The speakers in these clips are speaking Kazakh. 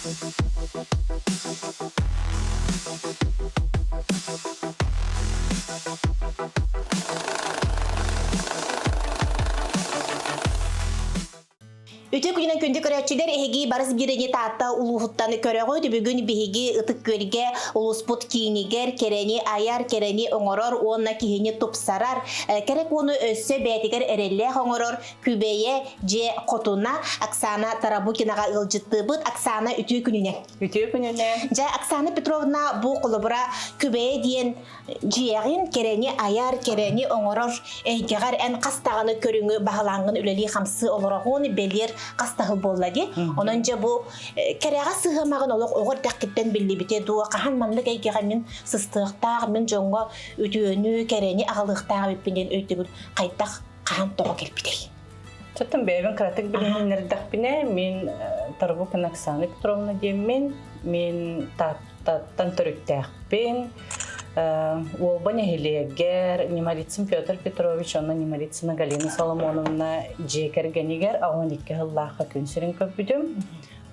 Ütü günden köndü körәчиләр эһиги барыс бирене таатта улуһуттаны көрәгө дүбүгүн биһиги ытык көргә улуспут киинигер керени аяр керени оңорор онна киһини тупсарар керек уну өссө бәтигер эрелле оңорор күбәйе же котуна Оксана Тарабукинага ылжыттыбыт Оксана ütü күнүнә жа Оксана Петровна бу кулубура күбәйе диен жиягин керени аяр керени оңорор эйгәгәр эн кастаганы көрүңү баглангын үлели хамсы олорогон белер кастагы боллади. Ононча бу керега сыгамагын олок огор даккиттен билли бите дуа кахан манлык эйгега мен сыстыктагы мен жоңго үтүөнү керени агалыктагы биппинен өйтүбүт кайтак кахан тоо келбидей. Чаттан бэбин кратык билинер дакпине мен Тарабукина Оксана Петровна деймен мен таттан төрүттәкпин. Олбаня Хелегер, Немарицын Петр Петрович, онна Немарицына Галина Соломоновна жекергенигер, ауаникке хыллаха күнсерин көпүдім.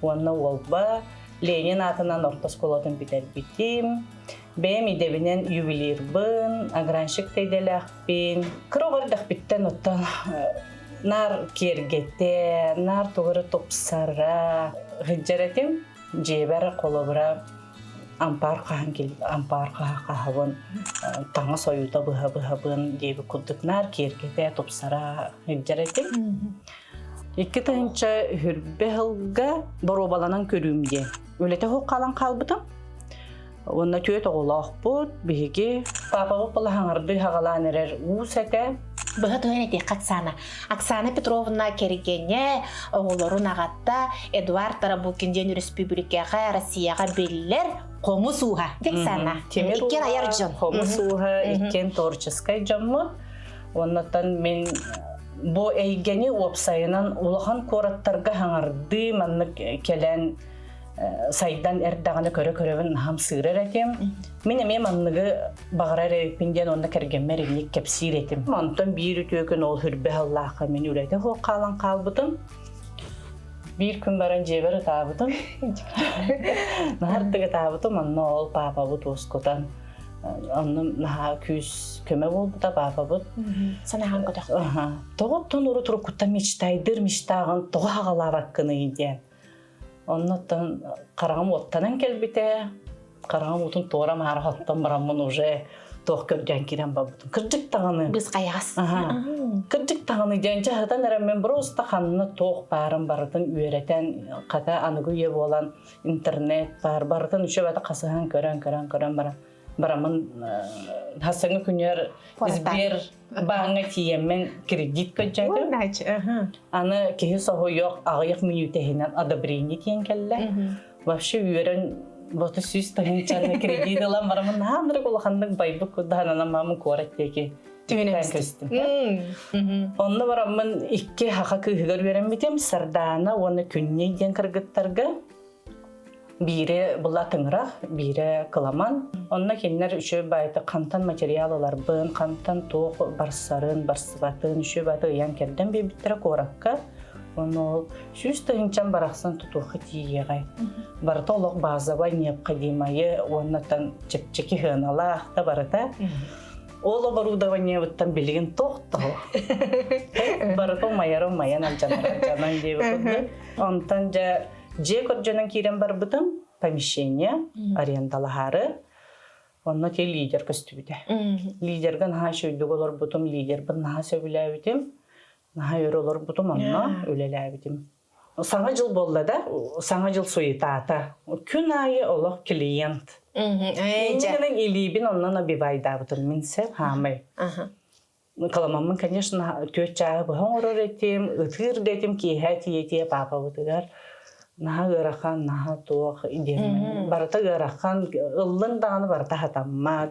Онна Олба, Ленин атынан ортосколотын битер битим. Бәм идебінен ювелирбын, аграншик тейделәкпин. Кырогардақ биттен оттан нар кергете, нар туғыры топсара. Хыджаретим, жебәрі қолыбыра Ампар кахавын таңа союда быха-быхабын дейбі күддікнар кергеде топсара хыджаретим. Икки тайынча хүрбе хылга боробаланан көрүмде. Өлете хоқ қалан қалбытым. Онна түйет оғылақ бұд, бігі папа бұла хаңарды хағалан әрер ұсәте. Быха тойнети Оксана Петровна кергене оғылорун ағатта Эдуард Тарабукинден республикаға Россияға беллер қомы суға. Оксана. Иккен аяр жон. Қомы суға, иккен творческай жонмы. Оннаттан мен бұ әйгені опсайынан улахан кораттарға хаңарды манны келен сайдан әрдағаны көрі-көрівін хам сығырар әтем. Мен әме манныгы бағырар әйпінден онда кәргенмер елік кәпсир әтем. Онтан бір үтөкін ол хүрбе Аллахқа мен үләйті хоқ қалан қалбытым. Bir gün baran jeberi tabıtım. Nahardығы tabıtım, anna ol papa bud oskotan. Annım naha küs köme oldu da papa bud. Sana hangi odak? Toğuttan uru turup kutta meçtaydır, meçtağın toğa ağalar hakkını iden. Ondan qarağım ottanan kelbite. Qarağım otun toğram haraqattan baramın oje. Toq körgen kiren babıtım. Kırcık tağını. Biz qayağız. Kırcık tağını diyence hatan eremen prosta kanını toq barın barıtın üyereten qata anıgı yeb olan internet barıtın üçe bata qasıhan kören baran. Baramın hasanı künyer izbir bağına tiyemmen kredit köceydim. Anı kehi soğu yok ağıyık minütehinen adabrini tiyen kelle. Vapşı üyeren Botu süs tahınçanı kredit alan baramın nahandırı kolakandıq baybı kudahanana mamın korakteki. Tüyünemizdim. Onunla baramın iki haka kıhıgar veren bitem sardana onu künye diyen kırgıttarga. Biri bulla tıngıraq, biri kılaman. Onunla kendiler üçü bayıtı kantan materyalalar bığın, kantan toğ barsarın, barsıvatın, üçü bayıtı yan kerden bir bittire korakka. Onu süs tahınçan baraqsan tutuqı tiyegay. Barıta olaq bazabay niyap qadimayı, onundan çek-çeki hınalaq da barıta. Ola barudava niyabıttan bilgin toqtağı. Barıta mayan alcanan deyip kudu. Ondan je korcanan kiren barbıtım, помещение, арендалаһары. Онна те лидер көстүбүтэ. Лидерген ха шөйдүг олор бутум лидер бын ха сөбүләбитим. Наха өрөлөр бутум онна өлеләбитим. Саңа жыл болду да, саңа жыл суетата. Күн айы олох клиент. Менин илибин оннан абибайда бутум минсеп хамай. Каламамын, конечно, төчагы быһын орор этим, ытыр детим ки хәти папа бутугар. Наха гырахан, наха туох идем. Барата гырахан, ыллын дағаны барата хатаммат.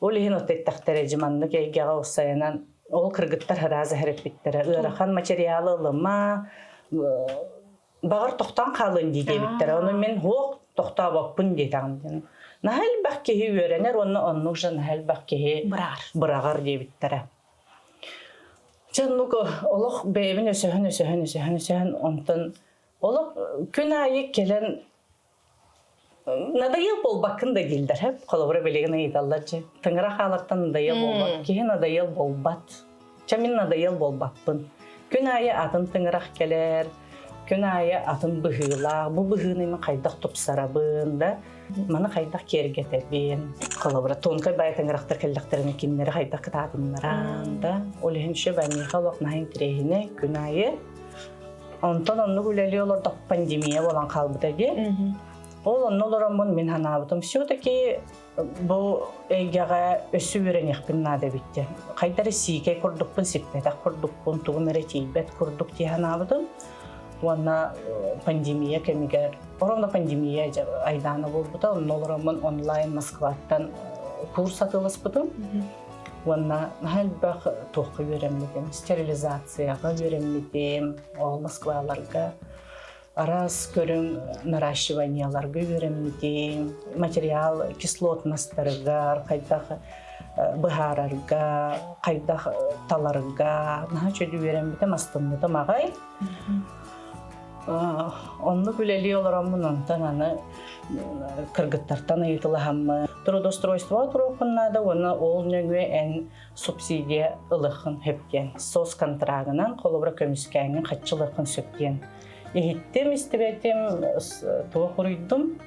Ол ихин оттеттақтары жыманды кейгеға осайынан, ол кыргыттар харазы хәріп биттері. Гырахан материалы ылыма, бағыр тоқтан қалын дейде биттері. Оны мен хоқ тоқта бақпын дейдағым. Нахал бақ кехи өренер, оны жан нахал бақ кехи бұрағар дей биттері. Жаннуғы олық бәйбін өсіхін, онтын Олық күн айы келен надайыл болбақын да келдер, хеп, қолыбыра белеген айдалар же. Тыңыра қалықтан надайыл болбақ, кейін надайыл болбат. Чамин надайыл болбақпын. Күн айы атын тыңырақ келер, күн айы атын бұғылақ, бұл бұғыны қайдақ тұпсарабын да, маны қайдақ кергетебін. Қолыбыра тонқай бай тыңырақтар келдіқтеріне кемнері қайдақ кітатынларан да. Олығыншы бәмейқа уақнайын тірейіне күн айы. Онтан онны күлелі оларда пандемия болан қалбыдаге. Ол онны оларамын мен ханабытым. Все-таки бұл әйгеға өсі өрен еқпін нады бітті. Қайдары сиге күрдікпін, сиппетақ күрдікпін, туғын әрі тейбет күрдік дей ханабытым. Онна пандемия кемігер. Орамда пандемия айданы болбыда, онны оларамын онлайн Москваттан курс атылыс бұдым. Онна әлбәқ тоқы өремледім, стерилизацияға өремледім, ол Москваларға. Арас көрін наращиванияларға өремледім, материал кислотностарыгар, қайдағы бұхарарға, қайдағы таларға, наға чөді өремледім, астымдым ағай. Онны күлелі оларамын, онтан аны кыргыттартан айтылыхаммы. Трудоустройство тұрықыннады, оны ол нөңе ән субсидия ылықын хөпкен. Сос контрагынан қолыбыра көміскәңін қатшылықын сөпкен. Ехеттем, істебетем, туға құруйдым.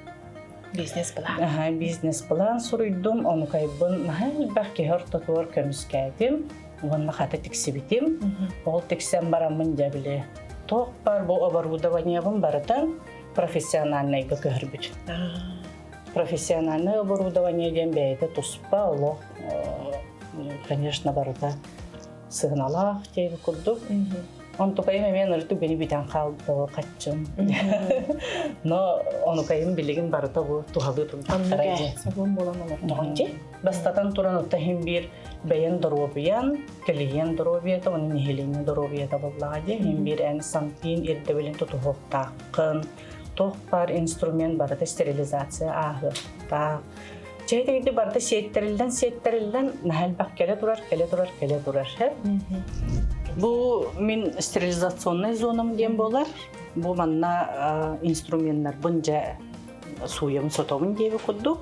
Бизнес план. Бизнес план сұруйдым, оны қайбын, бәқ кехір тұтуар көміскәдім. Оны қаты тіксібетем. Ол тіксен барамын жәбілі. Тоқ бар, бұл оборудованиябын барытан профессиональный гкхрбич. Профессиональное оборудование ден бейді туспа, олық, конечно, барыта сығыналақ дейді күрдік. Он тұқайым емен ұрты бені бітен қалды қатчым. Но оны қайым білігін барыта бұл тұғалы тұрды. Сабын болан олар. Бастатан тұран ұттахын бір бәйін дұробиян, кіліген дұробияты, оны нехелеген дұробияты боллағады. Хен бір ән сантин ердебелін тұтуғықтақын. Тоқ бар инструмент барыта стерилизация ағы. Чайдегіде барыта сеттерілден нәхәл бақ келе тұрар. Бұл мен стерилизационный зонам дем болар. Бұл манна инструменттер бұнжа суйым сотовын дейбі күдді.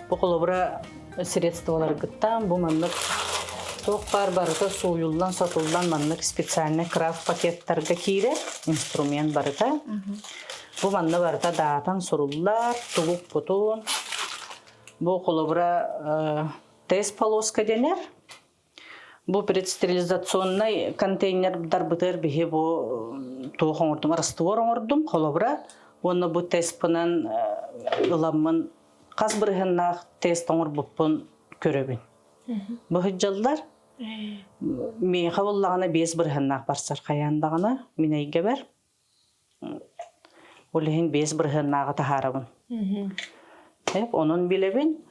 Бұл қолыбыра средстволар гыттан, бұл маннық тоқ бар барыта суйылдан, сотылдан маннық специальный крафт пакеттерге кейді инструмент барыта. Бұл манна барыта дағатан сұрулар, тұғып бұтын. Бұл қолыбыра тест полоска денер. Бұл предстерилизационный контейнердар бұтыр бігі бұл туғын ұрдым, арыстуар ұрдым қолыбыра. Оны бұл тест бұнан ұламын қаз бірігіннақ тест оңыр бұппын көребін. Бұл жылдар мен қабыллағына 5 бірігіннақ барсар қаяндағына мен әйге бар. Олығын 5 бірігіннаға тахарабын. Оның білебін.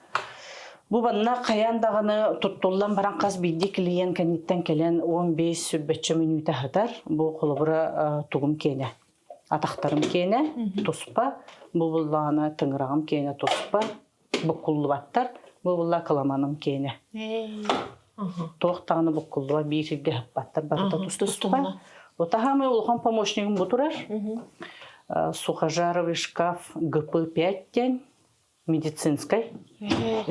Бұл банна қаяндағыны тұттылдан баран қаз бейді клиент кәнеттен келен 15 сүрбетші минута хатар. Бұл қолыбыра тұғым кені. Атақтарым кені, тұспа. Бұл бұллағына тыңырағым кені тұспа. Бұл құлы баттар. Бұл бұлла қыламаным кені. Тоқтағыны бұл құлы ба бейірге баттар. Барыда тұспа. Отағамы ұлған помощнигім бұтырар. Сухожаровый шкаф ГП-5 медицинской.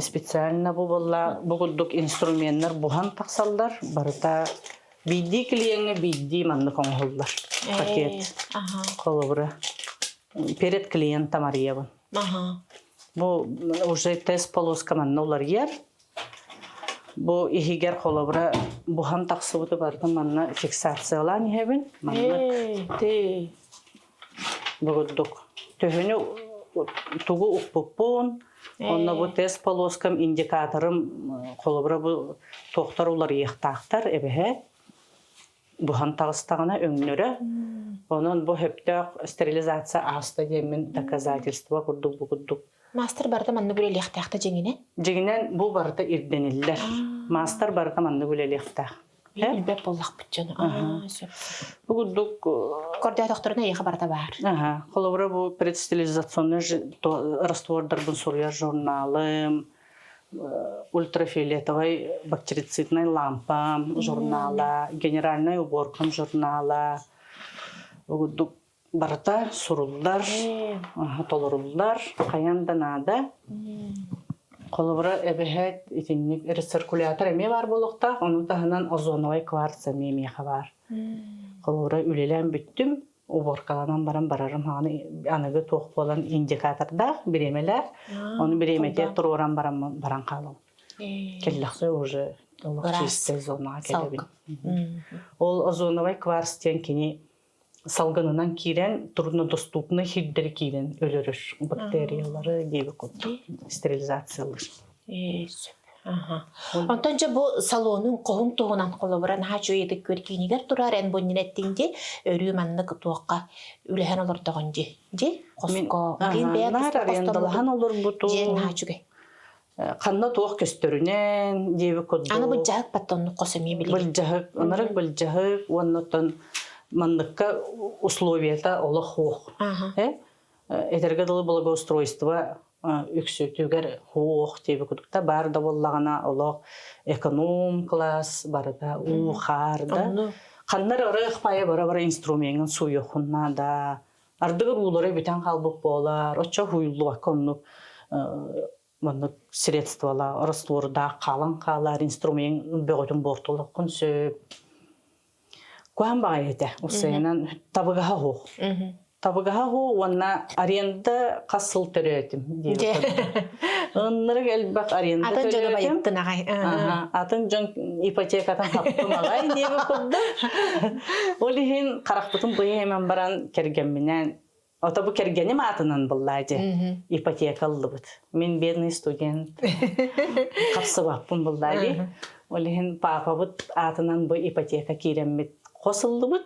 Специально бұғылдық инструменттер бұған тақсалдар. Барыта бейді клиенге бейді манны қоңғылдар. Пакет қолыбыры. Перед клиента Мариевын. Бұл уже тест полоска манны олар ер. Бұл егер қолыбыры бұған тақсы бұты барды манны фиксациялан ебін. Бұғылдық. Төхіні тугу укпуппун, онна бу тест полоскам индикаторым қолыбыра бу тоқтар олар ехтақтар, эбеге бухан тағыстағына өңнөрі. Онын бу хөптөк стерилизация аста демін доказательства күрдік. Мастер барда манны бүле ехтақта жеңіне? Жеңінен бу барда ирденілдер. Мастер барда манны бүле ехтақ. Үлбәп боллақ бүтчені. Бүгілдік... Кордия докторына еқі барда бар. Қолыбыра бұл предстерилизационный раствордар бұн сурья журналым, ультрафиолетовый бактерицидный лампам журнала, генеральный уборкам журнала. Бүгілдік барыта сурулдар, толорулдар, каянданада. Колобра эбехет итинник рециркулятор эме бар болукта, onu таһынан озоновый кварц эме бар. Колобра үлелен бүттүм, уборкаланан барарым аныгы тоқ болан индикаторда биремелер, onu биремете туруран баран калым. Келлахсы уже чистая зона келебин. Ол озоновый кварц тен кини салгынынан кирен труднодоступный хиддер кирен өлөрүш бактериялары дейби кодду стерилизациялар. Онтон же бу салонун коһун тугунан колобуран хачу едик көркинигер турарен боннеттинди өрүү маннык туакка үлеһен олордогон же коско бин беян олор буту же хачуге канна туак көстөрүнен дейби кодду аны бу жаак баттонну косеми биле бул жаак оннотон мандыкка условията олох хуох. Этерге дылы благоустройство үксөтүгер хуох тебе кудукта бар да боллагана олох эконом класс барда ухарда. Каннар орых пая бара инструментин суйохунна да. Ардыгы улары бүтән халбык болар. Очо хуйлуа конну мандык средствала растворда калан калар инструмент бөгөтүн бортулук күнсөп. Куан багайete, усайнан табыгаха ху. Табыгаха ху, ванна аренда касыл төрөтім. Оннырык әлбәк аренда төрөтім. Атын жоны байыптын ағай. Атын жон ипотекатан хаптым ағай, дейбі құдды. Олихин қарақтытын бұйы hemen баран кергенменен. Ота bu кергенім атынан бұллайды. Ипотекалды бұд. Мен бедный студент. Қапсы баппын бұллайды. Олихин папа бұд атынан бұй ипотека кереммет. Қосылды бұд.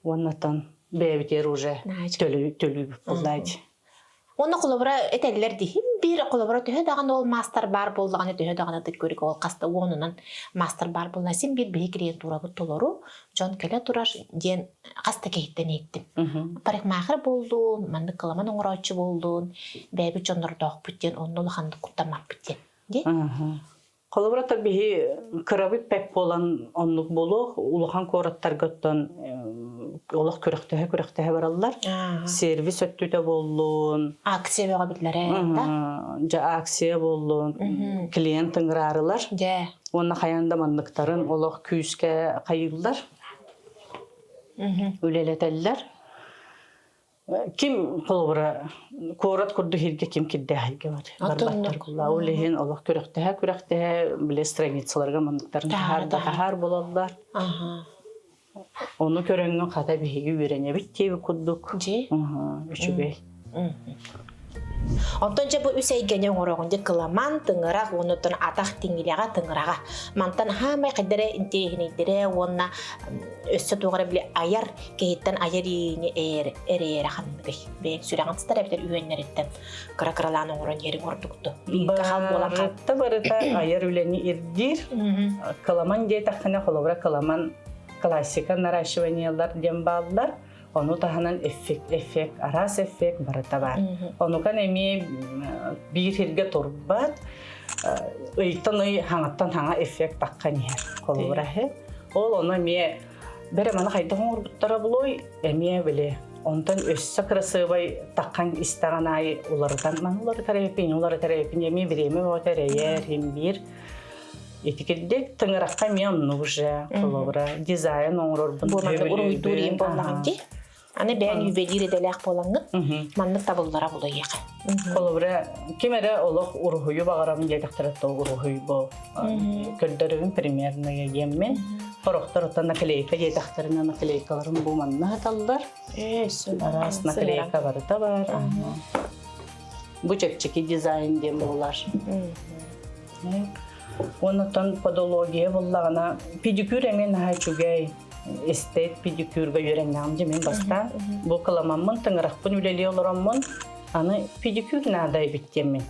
Оннатан бәбітер уже төлі бұлдайды. Оны қолыбыра әтәлілер дейін бір қолыбыра түйе дағын ол мастер бар болдағаны түйе дағаны да көрік ол қасты онынан мастер бар болна сен бір бей кірейін тура бұд толыру жон көлі тұрар ден қасты кейттен еттім. Парикмахер болдun, манды қыламан оңыраучы болдun, бәбі жонырдақ бүттен, оның олы қанды құттамақ бүттен. Колобра табиһи кырабыт пек болан оннук болу, улахан кораттар готтон олох көрөктөһө бараллар. Сервис өттүтө болдун. Акция бага битләре, да? Жа акция болдун. Клиент ыңгырарылар. Же. Онна хаянда мандыктарын олох күйүскө кайылдар. Үлелетеллер. Kim kolobra korat kurdu hirge kim kidde hayge var. Barbattar kulla ulehin Allah kürektehe bile stranitsalarga mandıkların har bolallar. Onu körengün kata bihigi verene bittebi kudduk. Je. Üçü bey. Ontonca bu üseygeне oğrağınca kılaman tıngırak, onutun ataq tingiliyağa tıngırağa. Mantan hamay qidere intihiniydere, onna össü tuğra bile ayar, kehitten ayar yini ere xanmıdır. Ben sürağın starabitler üyenleritten kıra-kıralan oğran yerin orduktu. Barıta ayar üleni irdir. Kılaman diye taqqana kolobra kılaman klasika narashivaniyallar diyen bağlılar. Onu tahanan effekt, aras effekt barıta var. Onu kan emi bir hirge torbat, ıyıktan hangattan hanga effekt taqqan yer kolobra he. Onu emi bere mana kayda hongur buttara buloy, emi bile ondan össa krasıvay taqqan istağan ay ulardan, man uları tarayıpin, emi biremi o tarayer, hem bir etiketdek tыңыраққа мен уже kolobra dizayn onurur bunu. Bu mantık uruyduğum bolağın ki. Ani ben yüvelir edelek bolağın, manlık tabullara bulayıq. Kolobra kimere olaq uruhuyu bağıramın yedektiret uruhuyu bu. Köldürüğün primerine yemmen. Foroqtar otan nakleyka yedektirine nakleykaların bu manna hatallar. Aras nakleyka var da var. Bu çekçeki dizayn dem olar. Ondan podologiya bollağına pedikür emin haçugay estet pedikürge öğrenmeyince men basta bu kılamamın tыңырақпын үлели olaramın anı pedikür naday bittemin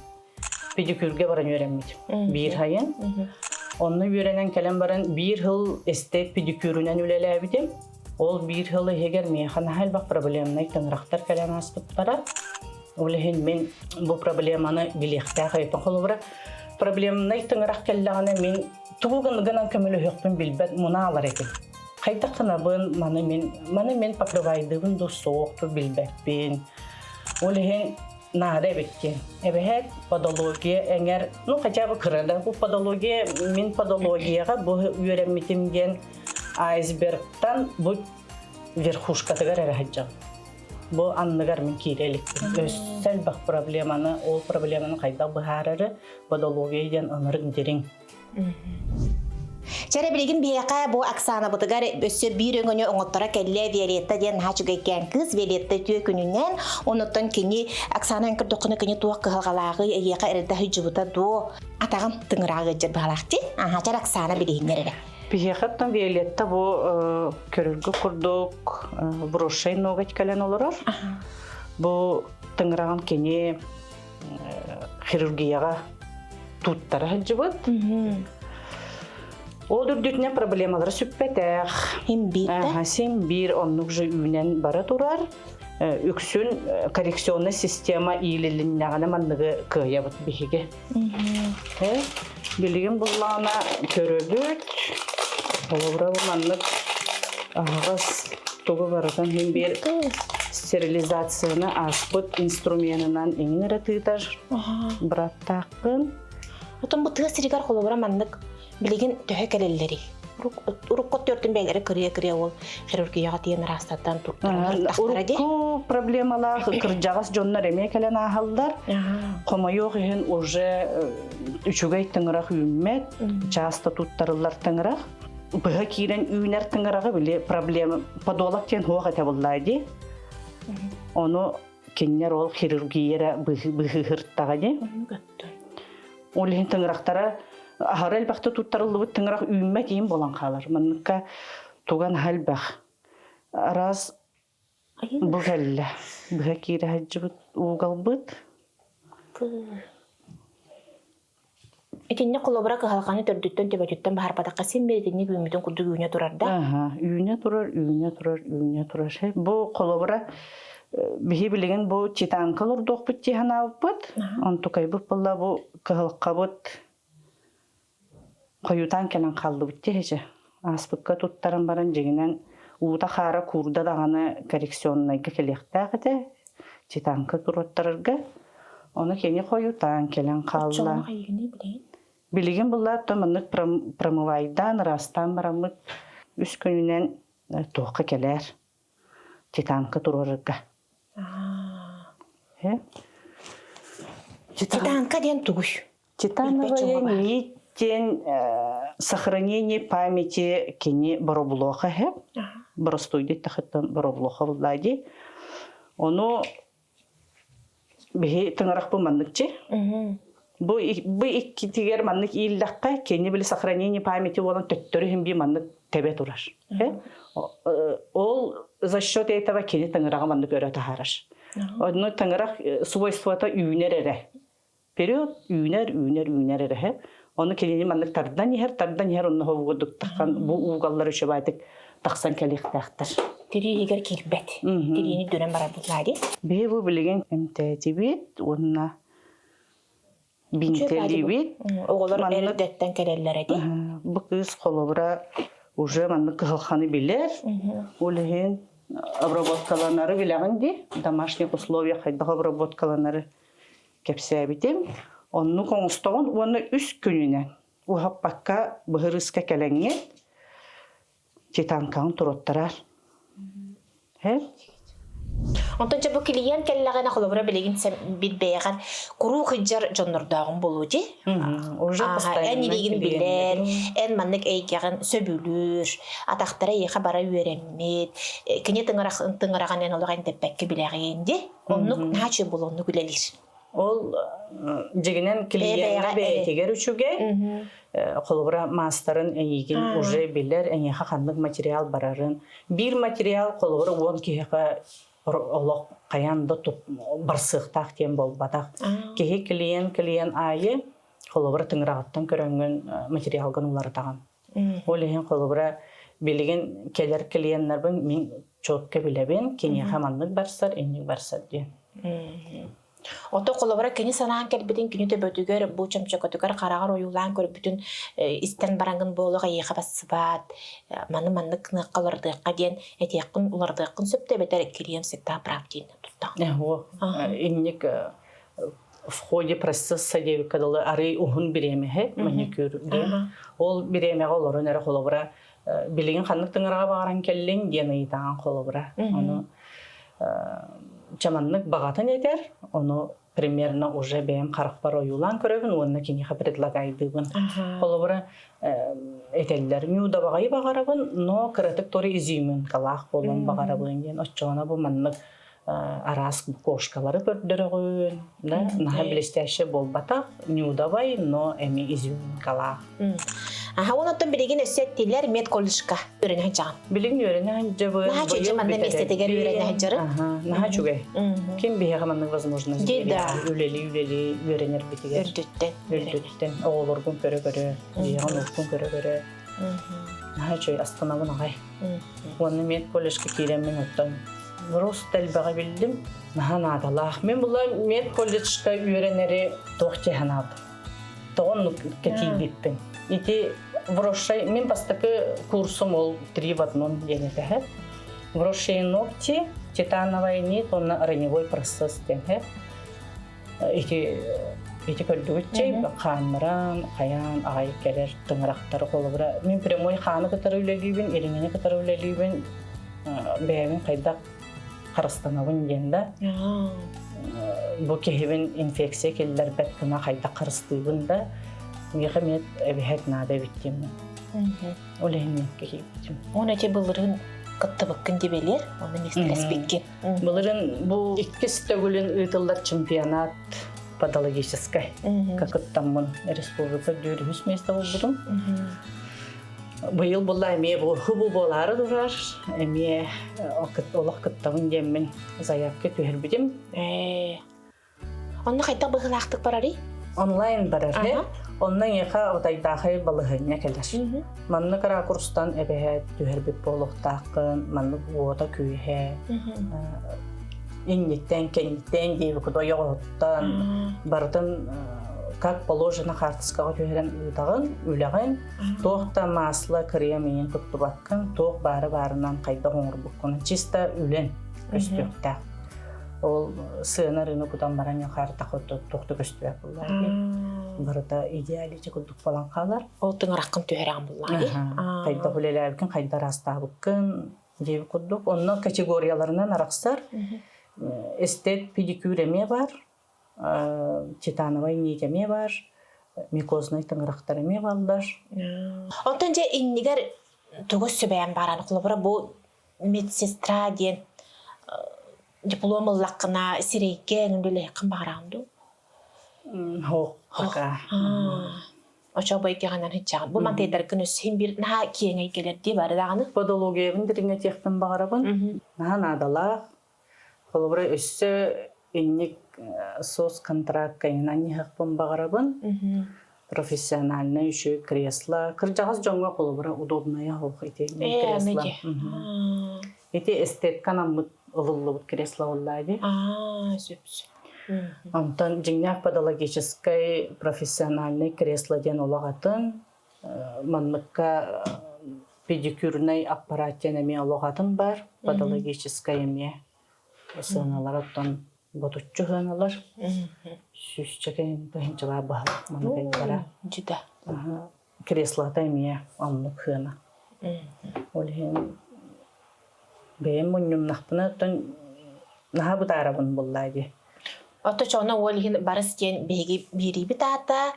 pedikürge baran öğrenmedim bir hayın onu öğrenen kelem baran bir yıl estet pedikürünen үлeli abidim ol bir yılı heger meyxana hal bak problemnay tыңырақтар kelem aspıt bara olehin men bu problemanı bilekta hayıpın kolubra проблемный тыңырак келләгәне мин тугын гына көмөлө хөкмөн билбет муна алар экен. Хайта қанабын маны мен покрывайдығын до соқты білбәппен. Олеген нада біткен. Әбәхәт подология әңер, хотя бы кырада бұл подология, мен подологияға бұл үйрәмметімген айсбергтан бұл верхушкатығар әрәхәджам. Бұл анныгар мен кейрелікпін. Өссәл бақ проблеманы, ол проблеманы қайда бұхарары подологиядан ынырық дерің. Чәрі білеген бейеқа бұл Оксана бұтығар өссі бір өңіне оңыттара кәлі Виолетта ден хачуға екен қыз Виолетта түйе күнінен оныттан кені Оксана өңкірді құны туақ қығалағы еқа әрді хүджібіта до атағын тыңырағы жыр бағалақты. Чәр Оксана білегенлері. Бейеқаттан Виолетта бұл көрілгі құрдық брошай ноғат кәлен олырар. Бұл тыңыраған кені хирургияға туттары хүджібіт. Ол үрдетінен проблемалары сүппетәқ. Сен бір онлық жы үйінен бары тұрар. Үксін коррекционный система ийліліннәғаны маннығы күйе бұт бейге. Білген бұллағына көріліт. Олығыра бұл маннық ағыз тұғы барыдан бір стерилизацияны аспыт инструментынан еңін әрі бұраттақын. Отын бұл тұғы сірігар қолығыра маннық білеген төхі кәлелері. Ұрыққот төртін бәлері кірия ол хирургияға дейін растаттан тұрттырылар. Ұрыққу проблемалар кіржағас жонлар әме кәлен ағалдар. Қомайоқ ең уже үшігай тыңырақ үймет, часто туттарылар тыңырақ. Бұға кейрен үйінер тыңырағы біле проблема подолақ кен хоға табылайды. Оны кеннер ол хирургияра бұғырттаға де. Ол ең тыңырақтара Ахар әлбәқті туттарылы бұд тыңырақ үйінме кейін болан қалар. Мұныққа туған әлбәқ. Араз бұқ әлі. Бұға кейрі әджі бұд ұғал бұд. Етінне қолыбыра қығалғаны түрдіттен төбәтеттен бағар падаққа сен бердіңе үйіметін күрді үйіне тұрарда? Үйіне тұрар. Бұл қолыбыра бігі білеген бұл титанқыл ұрдоқ бұд дейін ауып бұд. Онтықай бұд бұлла бұл қығылыққа бұд. Қойутан кәлін қалды бұтте хеже. Аспыққа тұттарын барын жегінен ұғыта қара күрді дағаны коррекционнайға келекті әғіде. Титанқы тұрыттырырға. Оны кені қойутан кәлін қалды. Отчоңға егіне білейін? Білеген бұлар тұмынық промывайдан растан барамық үс күнінен тоқы келер. Титанқы тұрырға. Титанқа ден тұғыш? Титановая нить. Сохранение памяти кені бароблоха хеп. Баростойды тахыттан бароблоха влади. Оны бихи тыңырақ бұл манныкче. Бұл иккитигер маннык ииллаққа кені білі сохранение памяти olan төттөрі хімбі маннык тебе турар. Ол за счет этого кені тыңыраға маннык өрі тахараш. Оны тыңырақ свойствата үйінер әрі. Период үйінер әрі. Оны келені маннык тардан ехер, онны хоғудық таққан бұл уғалар үші байтық тақсан кәлек тақтыр. Тері егер келбет, терені дөнен бара бұлады? Бе бұл білеген әмтәді бет, онына бинтелі бет. Оғылар әрдеттен кәлелер әді? Бұл қыз қолыбыра уже маннык қылқаны білер. Олығын обработкаланары білеген де, домашних условия қайдағы обработкаланары кәпсі әбітем. Onu konuştuğun, onu üst gününe, uhappakka bıhırıska kelenge, titankan turutturar. Ondan bu klient kelleğine kolubura bilgin sen bir beğen kuru hıcar jonurdağın bulucu. En ilgin bilir, en manlık eğen söbülür, ataktara yeğe bara öğrenmeyid. Kine tыңыраған en olağın tepekki bileğendi. Onu naçı bul onu gülelir. Ол жегінен клиентті бәйтегер үшуге, қолыбыра мастарын әйген уже білер, әйеға қандық материал барарын. Bir материал қолыбыра 10 кейіға олық қаянды барсықтақ тем болбадақ. Кейі клиент айы қолыбыра тыңырағыттан көрінген материалған олары таған. Ол ең қолыбыра білген келер клиенттер мен чотқа білебен, кене қамандық барсар, әйнік барсар ден. Ото колобра кини санаан келбитин күнү төбөтүгөр бу чөмчөкөтүгөр карагар оюлаан көрүп бүтүн истен барангын боолуга ийха бассыбаат манны калардыакка диен этияккын улардыаккын сөптөбетер кирием всегда правдин тутта. О, инник в ходе процесса деби кадалы ары ухун биремеhe маникюр ден. Ол биремеге олорун эре колобра билеген ханнык тыңырага багаран келлен диен ыйтаган колобра. Аны чаманнык багатын этер, оны примерно уже бэм каракпар оюлан көрөбүн, онна киниха предлагайдыбын. Колобра этеллер мюда багай багарабын, но кыратык тори изюмын калах болон багарабын диен. Оччоона бу маннык арас кошкалары көрдөрөгөн, да, наха блестяще болбата, нюдабай, но эми изюмын калах. Онотон билеген өссеттилер мед коллежка өрөнө жаган. Билген өрөнө жабы. Наха чөчө манна местетегер өрөнө жары. Наха чугай. Ким бияга манна возможность. Деда. Үлели өрөнөр битигер. Өрдөттен. Оолоргун көрө-көрө, бияга нокун көрө-көрө. Наха чөй астанабын агай. Оны мед коллежка киремин оттон. Рус телбага билдим. Наха надалах. Мен була мед коллежка өрөнөрү тохчеханабы. Тоон кетибиппин. Ити врошай, мен бастакы курсом ол 3 в 1 денетехе. Врошай ногти, титановая нит, он раневой процесс дене. Ити көлдүгүтчей камеран, каян, ай келер, тыңырактары колубра. Мен прямой ханы кытары үлелибин, элиңени кытары үлелибин, бэйбин кайдак карыстанабын денде. Бу кехибин инфекция келдер бэткына кайдак карыстыбын да. Мехамед эбихет надо биттим. Олехин кехибитим. Оны те былырын кыттыбыккын дебелер, оны нестрес беккен. Былырын бу 2 стөгүлүн ытылдар чемпионат патологической. Как оттамын республика дөрүс место болдум. Быйыл булла эме бу хубу болары турар. Эме олох кыттабын деммен заявка түһөрбүдүм. Онны кайта быгылактык барары? Онлайн барар. Оннан яха отайдахай балыгыня келер. Манны кара курстан эбеһе түһәрбит болохтакын, манны бота күйе. Инниттен кенниттен дип кудоёттан бардын как положено хартскага түһәрен утагын, үләгән, тохта масло кремин туттубаккын, тох бары-барынан кайда хоңурбуккын, чиста үлен өстөктә. Ол сыынарыны кутан баран яқарта қотты тоқты көстібәк бұллайды. Барыда идеаличе күлдік балан қалар. Ол тыңыраққын түйерен бұллайды. Қайда хүлеләбікін, қайда растабыққын дейбі күлдік. Онның категорияларынан арақсар эстет педикюр еме бар, титановай нит еме бар, микозный тыңырақтар еме балдар. Онтан же иннигер түгіс сөбәйін бараны құлыбыра бұл медсестра ден диплом лакына сирейке нүле кым баранду. Хо, хака. Очо бойке ганан хичаган. Бу мантайдар күнүс хим бир на киеңе келер ди бары даганы. Подологиябын диринге техтен багарабын. На надала. Холобра өссө инник сос контракт кайнан нихакпын багарабын. Профессиональный еще кресло. Кыржагас жоңго холобра удобная хох ите кресло. Ите эстет канамыт ылылыбыт кресло оллайды. Сөпсө. Антон жиңняк патологической профессиональный кресло ден олагатын, манмыкка педикюрный аппараттен эме олагатын бар, патологической эме сыналар оттон ботуччу хыналар. Сүсчекен бахинчала бахал маныкай бара. Жида. Кресло эме анлык хына. Олхен бэм муннум нахпына оттон наха бутарабын боллайды. Ото чона олхин барыс кен беги бири битата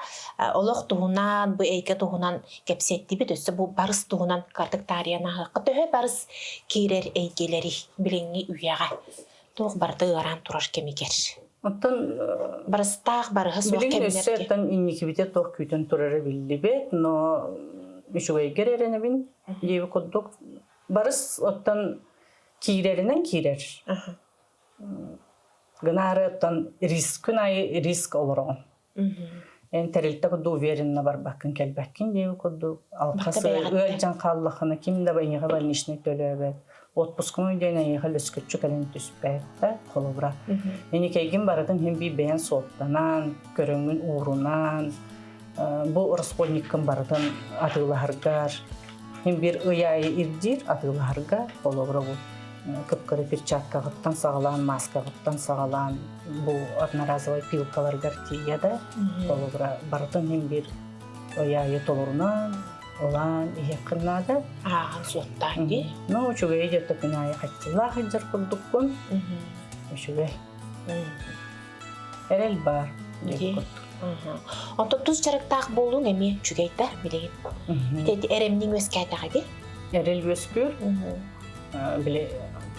олох туунан бу эйке туунан кепсетти бит өссө бу барыс туунан картык тарияна хакы төһө барыс кирер эйкелери билеңи уяга тох барды аран тураш кемигер. Оттон барыстах барыс вак кемигер. Билеңи кемигер. өссөттөн инникибите тох күтөн турары билдибет, но үшүгөй кереренебин деби коддук. Барыс оттон киреринен кирер. Гынары оттон риск олорон. Терилте кодду уверенно барбаккын келбеккин деби коддук. Алкасы өөлжан каллахына кимде байыга больничный төлөбөт. отпускunu ден аяға löskütçü кәлен түспәтті қолыбыра. Ені кейгін баратын hem bir бәйін соттанан, көріңін уырунан, bu расходниккін баратын атыларгар, hem bir ıyayı irdir атыларга қолыбыra bu. Кыпкыры перчаткағыттан сағалан, маскағыттан сағалан, bu одноразовый пилкаларгар тияда қолыбыра баратын hem bir ıyayı толырунан, Olan iyi kırnada. Soğuttan ki. No, çünkü iyice tapınaya kaçtılar, hıncır kurdukun. Çünkü erel var. Ondan tuz çarıktağ bolun emi çügeytler bileğin. Dedi eremnin öskaytağı ki. Erel öskür. Bile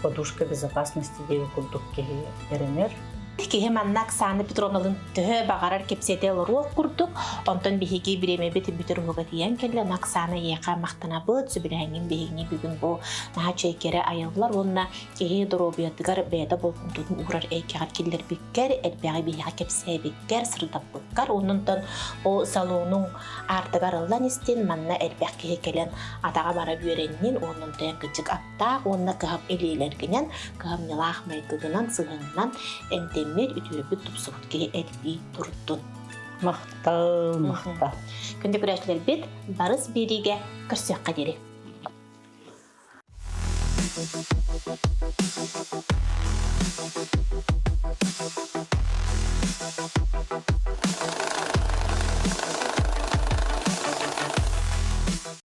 подушка безопасности diye kurduk ki erenir. Ki hemen Naksana Petrovna'nın tühü bağırar kepsede ruh kurduk. Ondan bihigi bireme beti bitir huga diyen kelle Naksana yeka maktana bıt sübülhengin bihigini bugün bu naha çeykere ayıllar. Onunla kehi dorobiyatıgar beyda bolkundun uğrar eykağır killer bükker, elbeği bihiga kepseye bükker, sırda bükker. Onundan o salonun artıgar allan istin manna elbeğ kehi kelen atağa bara büyöreninin onundan küçük atta, onunla kıhap eliler ginen, kıhap nilağ maygıgınan sığınınan emir ütürübü tupsuğut ki elbi turuttun. Maqta. Күнді күрәшілер бет, барыс береге күрсек қадері.